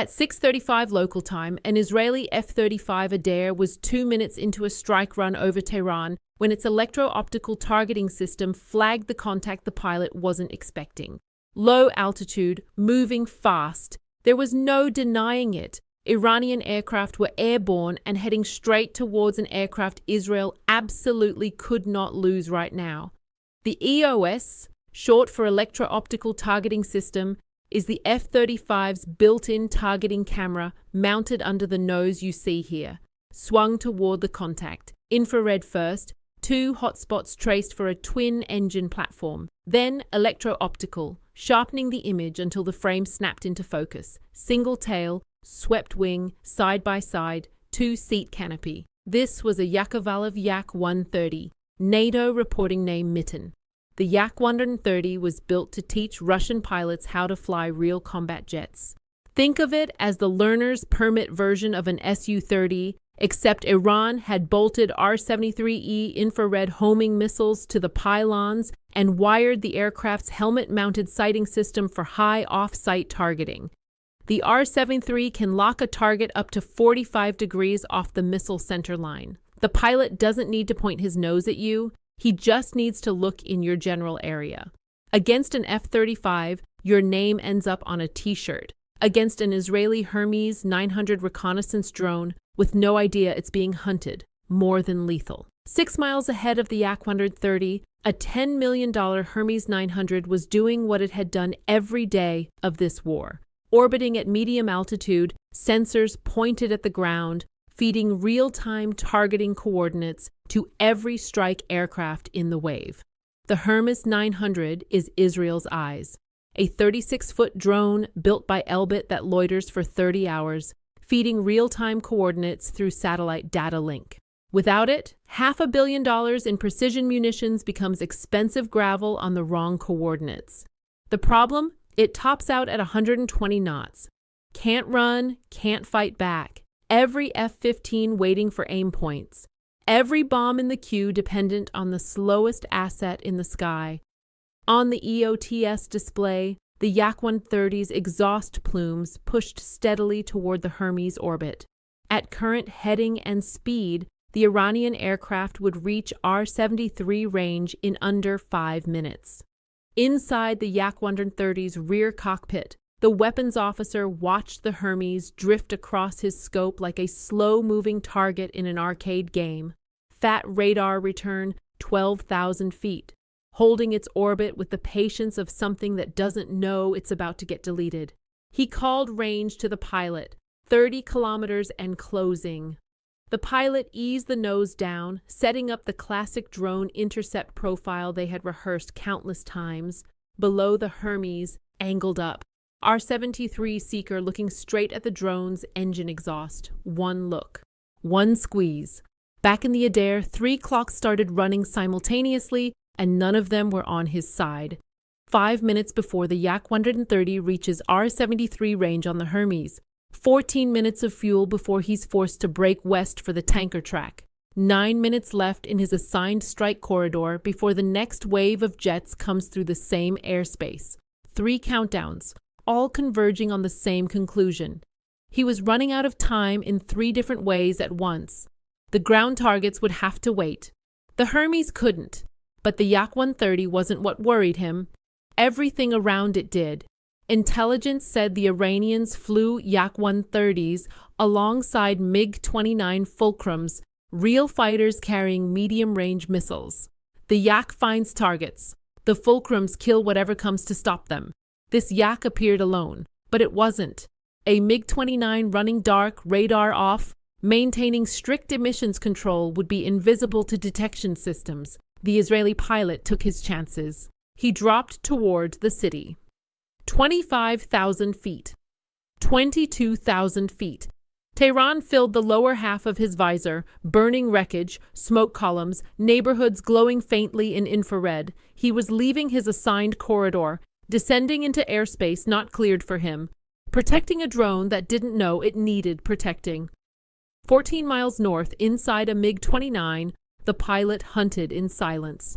At 6:35 local time, an Israeli F-35 Adair was 2 minutes into a strike run over Tehran when its electro-optical targeting system flagged the contact the pilot wasn't expecting. Low altitude, moving fast. There was no denying it. Iranian aircraft were airborne and heading straight towards an aircraft Israel absolutely could not lose right now. The EOS, short for Electro-Optical Targeting System, is the F-35's built-in targeting camera mounted under the nose you see here, swung toward the contact. Infrared first, 2 hotspots traced for a twin-engine platform, then electro-optical, sharpening the image until the frame snapped into focus. Single tail, swept wing, side-by-side, 2-seat canopy. This was a Yakovlev Yak-130, NATO reporting name Mitten. The Yak-130 was built to teach Russian pilots how to fly real combat jets. Think of it as the learner's permit version of an Su-30, except Iran had bolted R-73E infrared homing missiles to the pylons and wired the aircraft's helmet-mounted sighting system for high off-site targeting. The R-73 can lock a target up to 45 degrees off the missile center line. The pilot doesn't need to point his nose at you. He just needs to look in your general area. Against an F-35, your name ends up on a T-shirt. Against an Israeli Hermes 900 reconnaissance drone, with no idea it's being hunted, more than lethal. 6 miles ahead of the Yak-130, a $10 million Hermes 900 was doing what it had done every day of this war. Orbiting at medium altitude, sensors pointed at the ground, feeding real-time targeting coordinates to every strike aircraft in the wave. The Hermes 900 is Israel's eyes, a 36-foot drone built by Elbit that loiters for 30 hours, feeding real-time coordinates through satellite data link. Without it, $500 million in precision munitions becomes expensive gravel on the wrong coordinates. The problem? It tops out at 120 knots. Can't run, can't fight back. Every F-15 waiting for aim points. Every bomb in the queue dependent on the slowest asset in the sky. On the EOTS display, the Yak-130's exhaust plumes pushed steadily toward the Hermes orbit. At current heading and speed, the Iranian aircraft would reach R-73 range in under 5 minutes. Inside the Yak-130's rear cockpit, the weapons officer watched the Hermes drift across his scope like a slow-moving target in an arcade game. Fat radar return 12,000 feet, holding its orbit with the patience of something that doesn't know it's about to get deleted. He called range to the pilot, 30 kilometers and closing. The pilot eased the nose down, setting up the classic drone intercept profile they had rehearsed countless times. Below the Hermes, angled up. R-73 seeker looking straight at the drone's engine exhaust. One look. One squeeze. Back in the Adair, 3 clocks started running simultaneously, and none of them were on his side. 5 minutes before the Yak-130 reaches R-73 range on the Hermes. 14 minutes of fuel before he's forced to break west for the tanker track. 9 minutes left in his assigned strike corridor before the next wave of jets comes through the same airspace. 3 countdowns, all converging on the same conclusion. He was running out of time in 3 different ways at once. The ground targets would have to wait. The Hermes couldn't, but the Yak-130 wasn't what worried him. Everything around it did. Intelligence said the Iranians flew Yak-130s alongside MiG-29 Fulcrums, real fighters carrying medium-range missiles. The Yak finds targets. The Fulcrums kill whatever comes to stop them. This Yak appeared alone, but it wasn't. A MiG-29 running dark, radar off, maintaining strict emissions control would be invisible to detection systems. The Israeli pilot took his chances. He dropped toward the city. 25,000 feet. 22,000 feet. Tehran filled the lower half of his visor, burning wreckage, smoke columns, neighborhoods glowing faintly in infrared. He was leaving his assigned corridor, descending into airspace not cleared for him, protecting a drone that didn't know it needed protecting. 14 miles north, inside a MiG-29, the pilot hunted in silence.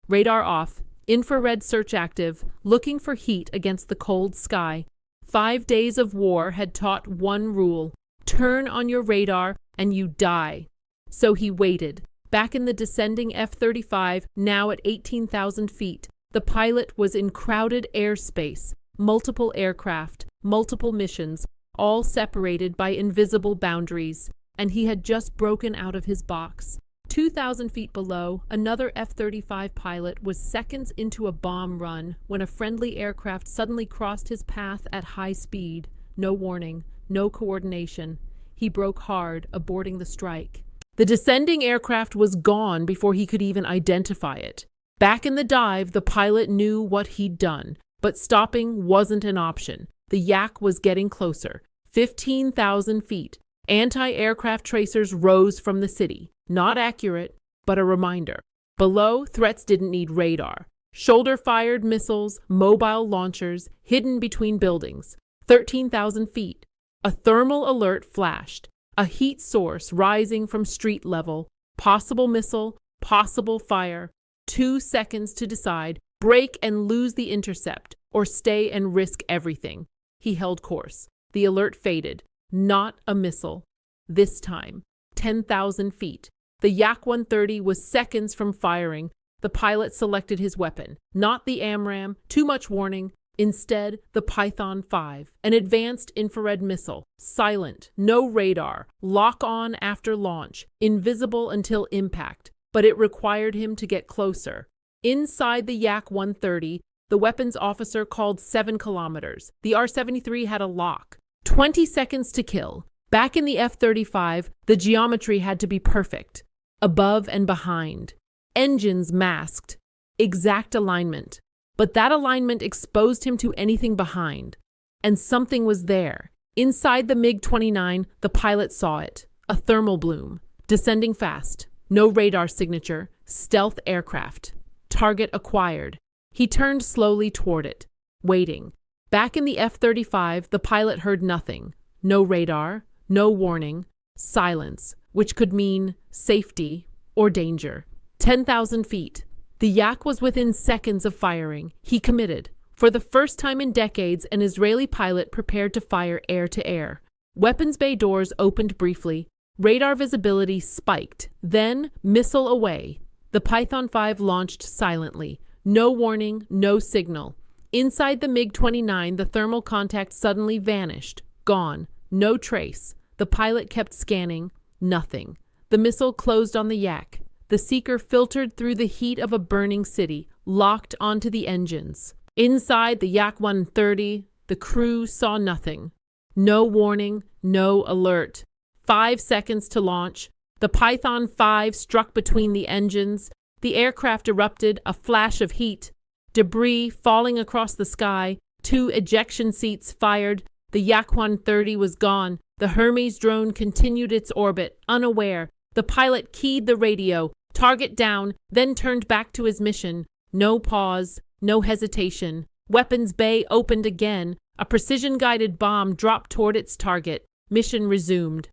Radar off. Infrared search active, looking for heat against the cold sky. 5 days of war had taught one rule: turn on your radar and you die. So he waited. Back in the descending F-35, now at 18,000 feet, the pilot was in crowded airspace, multiple aircraft, multiple missions, all separated by invisible boundaries, and he had just broken out of his box. 2,000 feet below, another F-35 pilot was seconds into a bomb run when a friendly aircraft suddenly crossed his path at high speed. No warning, no coordination. He broke hard, aborting the strike. The descending aircraft was gone before he could even identify it. Back in the dive, the pilot knew what he'd done, but stopping wasn't an option. The yak was getting closer. 15,000 feet. Anti-aircraft tracers rose from the city. Not accurate, but a reminder. Below, threats didn't need radar. Shoulder-fired missiles, mobile launchers, hidden between buildings. 13,000 feet. A thermal alert flashed. A heat source rising from street level. Possible missile, possible fire. 2 seconds to decide, break and lose the intercept, or stay and risk everything. He held course. The alert faded. Not a missile. This time, 10,000 feet. The Yak-130 was seconds from firing. The pilot selected his weapon. Not the AMRAAM, too much warning. Instead, the Python 5, an advanced infrared missile. Silent, no radar, lock on after launch, invisible until impact. But it required him to get closer. Inside the Yak-130, the weapons officer called 7 kilometers. The R-73 had a lock. 20 seconds to kill. Back in the F-35, the geometry had to be perfect. Above and behind. Engines masked. Exact alignment. But that alignment exposed him to anything behind. And something was there. Inside the MiG-29, the pilot saw it. A thermal bloom. Descending fast. No radar signature. Stealth aircraft. Target acquired. He turned slowly toward it. Waiting. Back in the F-35, the pilot heard nothing. No radar. No warning. Silence. Which could mean safety or danger. 10,000 feet. The Yak was within seconds of firing. He committed. For the first time in decades, an Israeli pilot prepared to fire air-to-air. Weapons bay doors opened briefly. Radar visibility spiked. Then, missile away. The Python 5 launched silently. No warning, no signal. Inside the MiG-29, the thermal contact suddenly vanished. Gone. No trace. The pilot kept scanning. Nothing. The missile closed on the Yak. The seeker filtered through the heat of a burning city, locked onto the engines. Inside the Yak-130, the crew saw nothing. No warning, no alert. 5 seconds to launch. The Python 5 struck between the engines. The aircraft erupted, a flash of heat. Debris falling across the sky. 2 ejection seats fired. The Yak-130 was gone. The Hermes drone continued its orbit, unaware. The pilot keyed the radio, target down, then turned back to his mission. No pause, no hesitation. Weapons bay opened again. A precision-guided bomb dropped toward its target. Mission resumed.